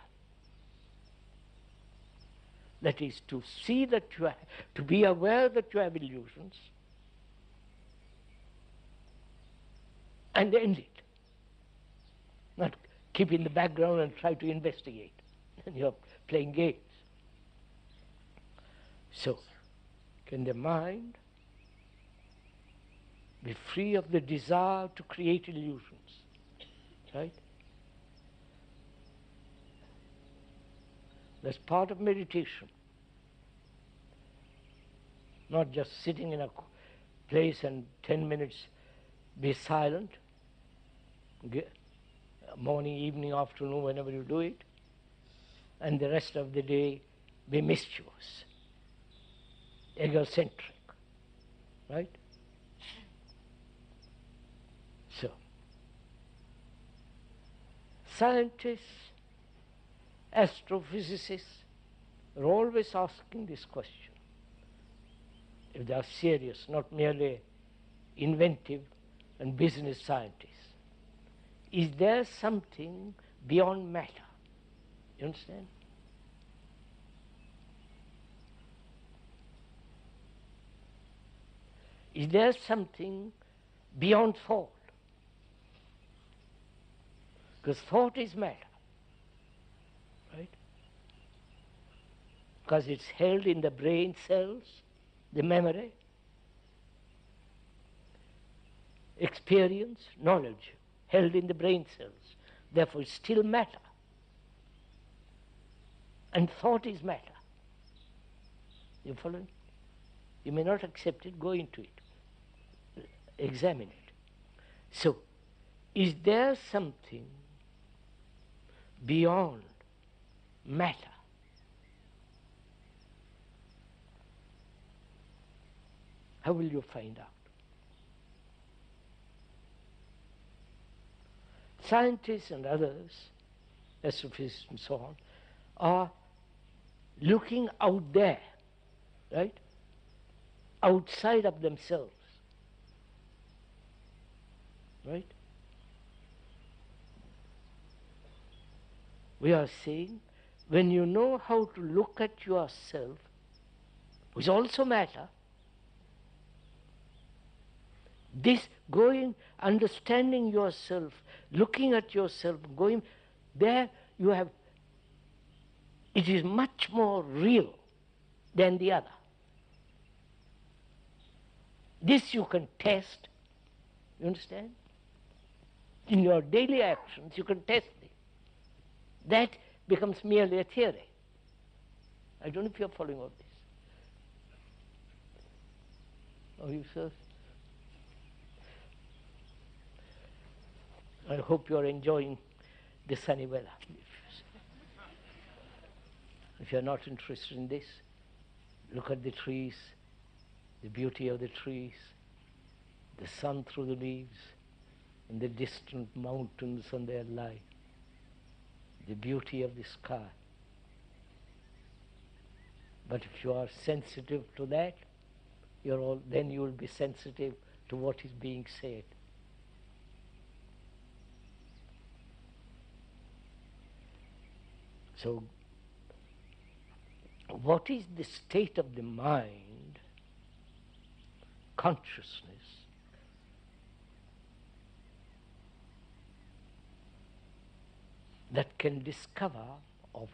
Speaker 1: That is to see that you have, to be aware that you have illusions and end it. Not keep in the background and try to investigate. And you're playing games. So, can the mind be free of the desire to create illusions? Right? That's part of meditation. Not just sitting in a place and 10 minutes be silent, morning, evening, afternoon, whenever you do it, and the rest of the day be mischievous, egocentric, right? So, scientists, astrophysicists are always asking this question. If they are serious, not merely inventive and business scientists. Is there something beyond matter? You understand? Is there something beyond thought? Because thought is matter, right? Because it's held in the brain cells, the memory, experience, knowledge, held in the brain cells. Therefore, it's still matter. And thought is matter. You follow? You may not accept it, go into it. Examine it. So, is there something beyond matter? How will you find out? Scientists and others, astrophysicists and so on, are looking out there, right? Outside of themselves, right? We are saying, when you know how to look at yourself, which also matter, this going, understanding yourself, looking at yourself, going there, you have, it is much more real than the other. This you can test, you understand? In your daily actions, you can test it. That becomes merely a theory. I don't know if you're following all this. Are you, sir? I hope you're enjoying the sunny weather. If you're not interested in this, look at the trees, the beauty of the trees, the sun through the leaves, and the distant mountains on their line, the beauty of the sky. But if you are sensitive to that, then you will be sensitive to what is being said. So, what is the state of the mind, consciousness, that can discover of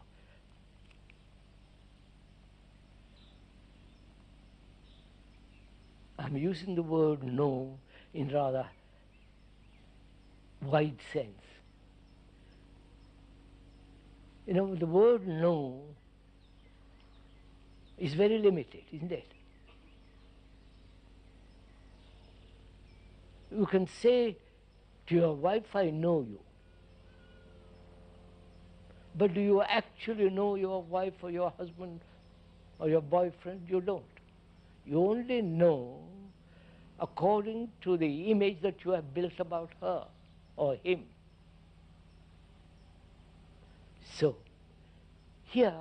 Speaker 1: I'm using the word know in rather wide sense. You know, the word know is very limited, isn't it? You can say to your wife, I know you. But do you actually know your wife or your husband or your boyfriend? You don't. You only know according to the image that you have built about her or him. So, here,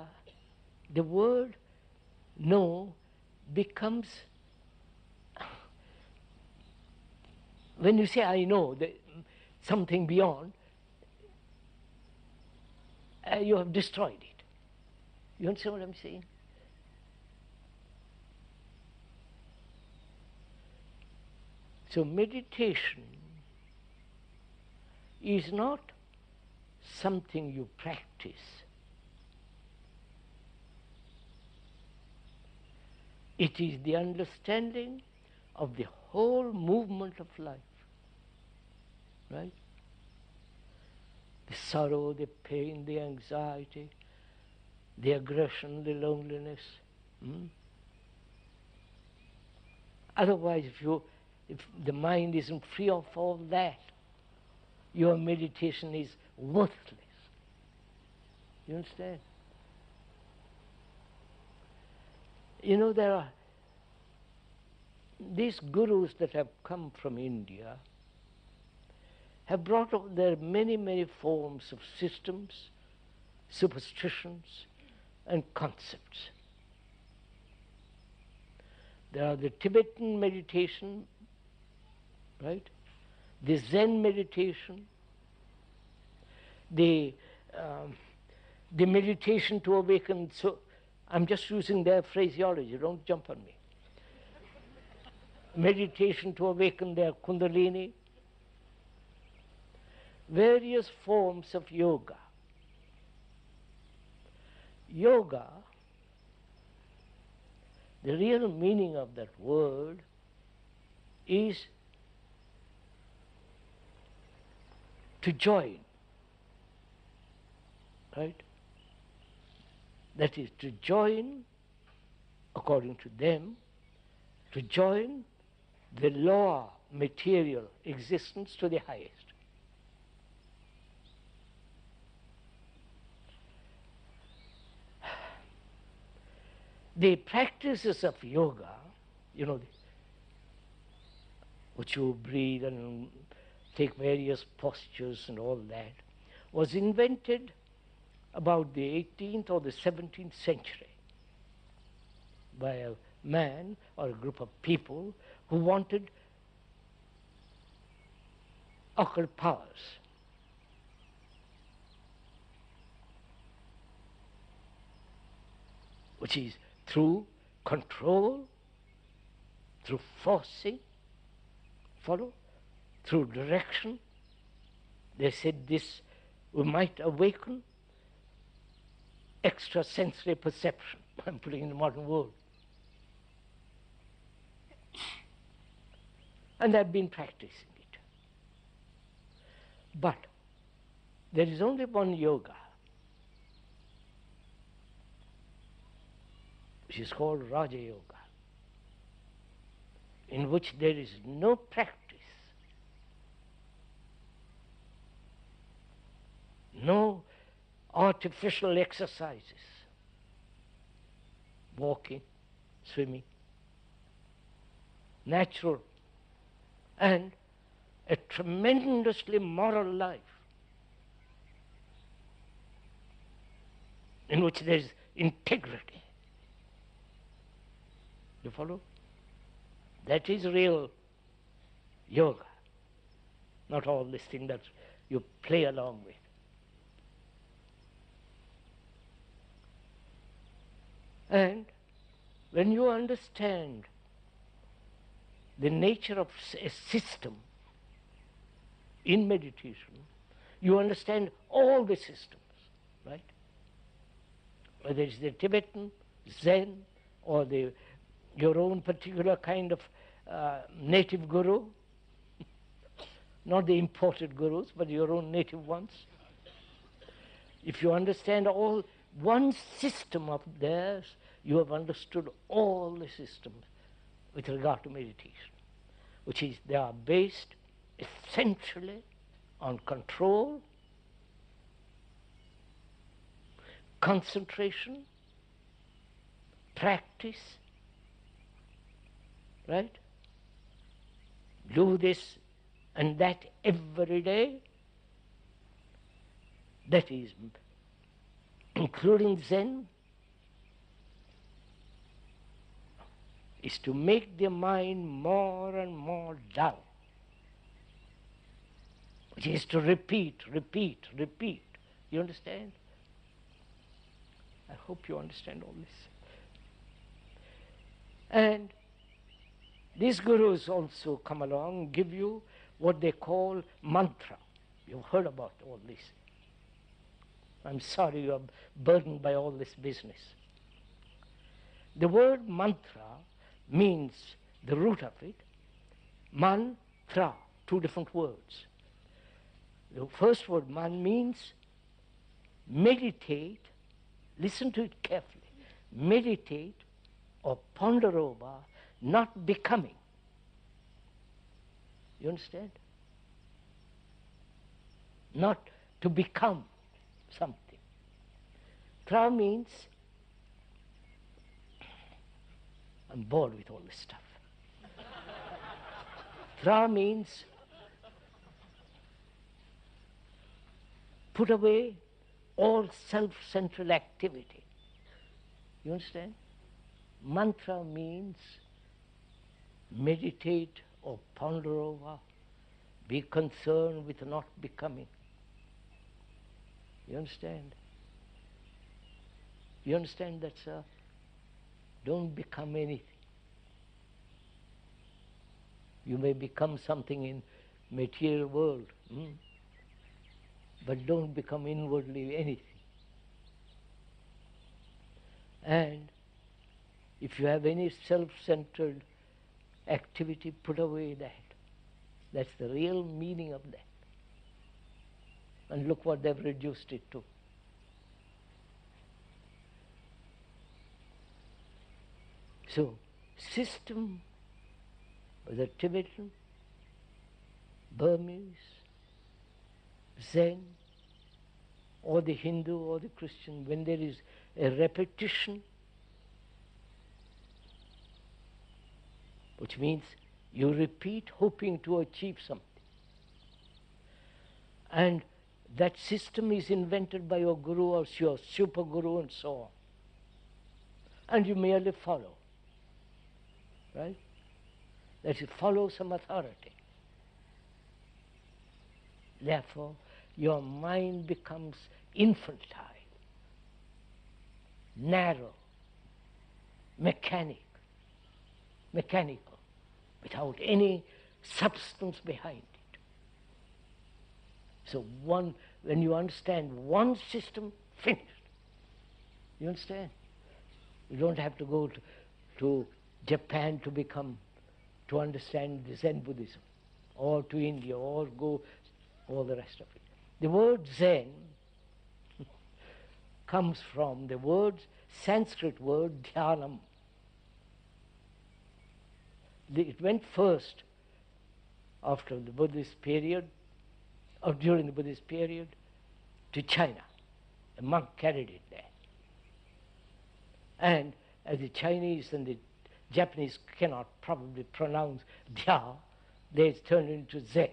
Speaker 1: the word know becomes, when you say I know something beyond, you have destroyed it. You understand what I'm saying? So meditation is not something you practice. It is the understanding of the whole movement of life, right? The sorrow, the pain, the anxiety, the aggression, the loneliness. Otherwise, if the mind isn't free of all that, your meditation is worthless. You understand? You know, there are these gurus that have come from India have brought up there many, many forms of systems, superstitions, and concepts. There are the Tibetan meditation, right? The Zen meditation, the meditation to awaken. So I'm just using their phraseology, don't jump on me. meditation to awaken their kundalini, various forms of yoga. Yoga, the real meaning of that word is to join, right? That is to join, according to them, to join the lower material existence to the highest. The practices of yoga, which you breathe and take various postures and all that, was invented about the 18th or the 17th century by a man or a group of people who wanted occult powers. Which is through control, through forcing, through direction. They said this, we might awaken extrasensory perception. I'm putting in the modern world. And I've been practicing it. But there is only one yoga, which is called Raja Yoga, in which there is no practice, no artificial exercises, walking, swimming, natural, and a tremendously moral life in which there is integrity. You follow? That is real yoga, not all this thing that you play along with. And when you understand the nature of a system in meditation, you understand all the systems, right? Whether it's the Tibetan, Zen, or your own particular kind of native guru, not the imported gurus, but your own native ones. If you understand all one system of theirs, you have understood all the systems with regard to meditation, which is they are based essentially on control, concentration, practice, right? Do this and that every day. That is, including Zen, is to make the mind more and more dull, which is to repeat, repeat, repeat. You understand? I hope you understand all this. And these gurus also come along, give you what they call mantra. You've heard about all this. I'm sorry you are burdened by all this business. The word mantra means, the root of it, man-tra, two different words. The first word, man, means meditate, listen to it carefully, meditate or ponder over not becoming. You understand? Not to become something. Tra means, I'm bored with all this stuff. Tra means put away all self-central activity. You understand? Mantra means meditate or ponder over, be concerned with not becoming. You understand? You understand that, sir? Don't become anything. You may become something in material world, but don't become inwardly anything. And if you have any self-centered activity, put away that. That's the real meaning of that. And look what they've reduced it to. So, system, whether Tibetan, Burmese, Zen, or the Hindu or the Christian, when there is a repetition, which means you repeat hoping to achieve something. And that system is invented by your guru or your super guru and so on. And you merely follow. Right? That is, follow some authority. Therefore, your mind becomes infantile, narrow, mechanical, without any substance behind it. So when you understand one system, finished. You understand? You don't have to go to Japan to understand the Zen Buddhism, or to India, or go all the rest of it. The word Zen comes from the Sanskrit word dhyanam. It went first after the Buddhist period, or during the Buddhist period, to China. A monk carried it there. And as the Chinese and the Japanese cannot probably pronounce dhya, they turn it into Zen.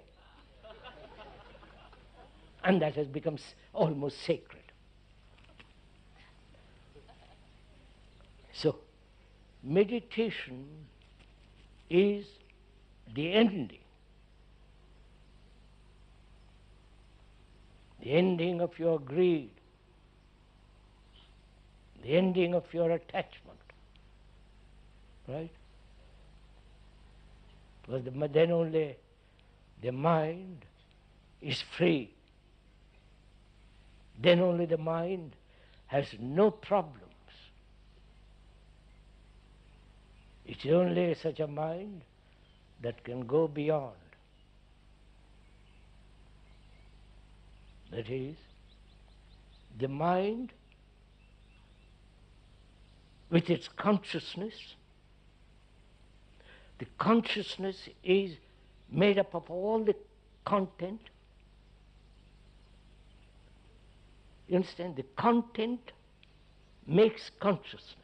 Speaker 1: And that has become almost sacred. So, meditation is the ending of your greed, the ending of your attachment, right? Because then only the mind is free. Then only the mind has no problems. It's only such a mind that can go beyond. That is, the mind with its consciousness. The consciousness is made up of all the content. You understand? The content makes consciousness.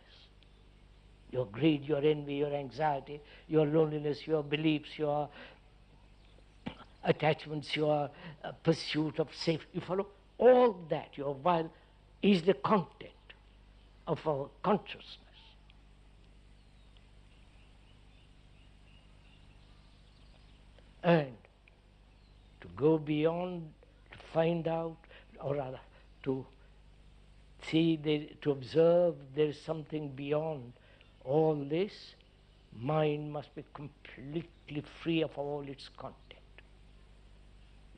Speaker 1: Your greed, your envy, your anxiety, your loneliness, your beliefs, your attachments, your pursuit of safety. You follow? All that, your will, is the content of our consciousness. And to go beyond, to find out, or rather, to see, to observe there is something beyond all this, mind must be completely free of all its content.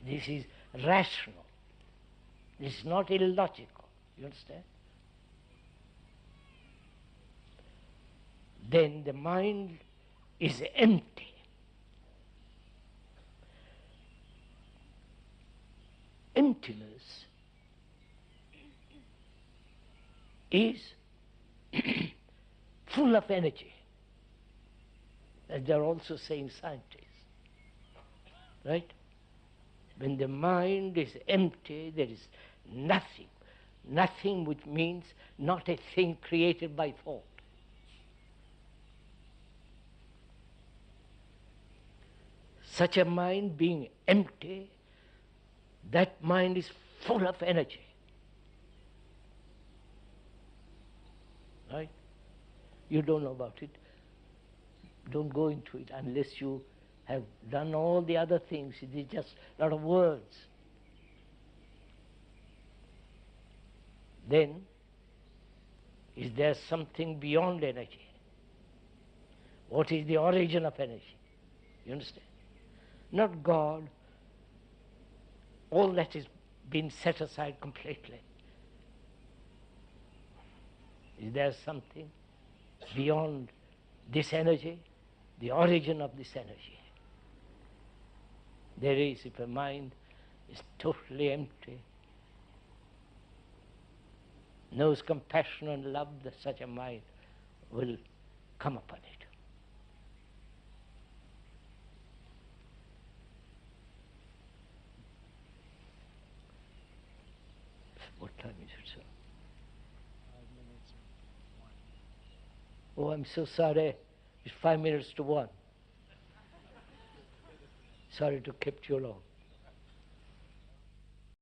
Speaker 1: This is rational. This is not illogical. You understand? Then the mind is empty. Emptiness is full of energy, as they are also saying scientists. Right? When the mind is empty, there is nothing. Nothing, which means not a thing created by thought. Such a mind being empty, that mind is full of energy. Right? You don't know about it. Don't go into it unless you have done all the other things. It is just a lot of words. Then, is there something beyond energy? What is the origin of energy? You understand? Not God. All that is been set aside completely. Is there something beyond this energy, the origin of this energy? There is, if a mind is totally empty, knows compassion and love, that such a mind will come upon it. What time is it, sir?
Speaker 2: 5 minutes or 1.
Speaker 1: Oh, I'm so sorry. It's 5 minutes to 1. Sorry to keep you long.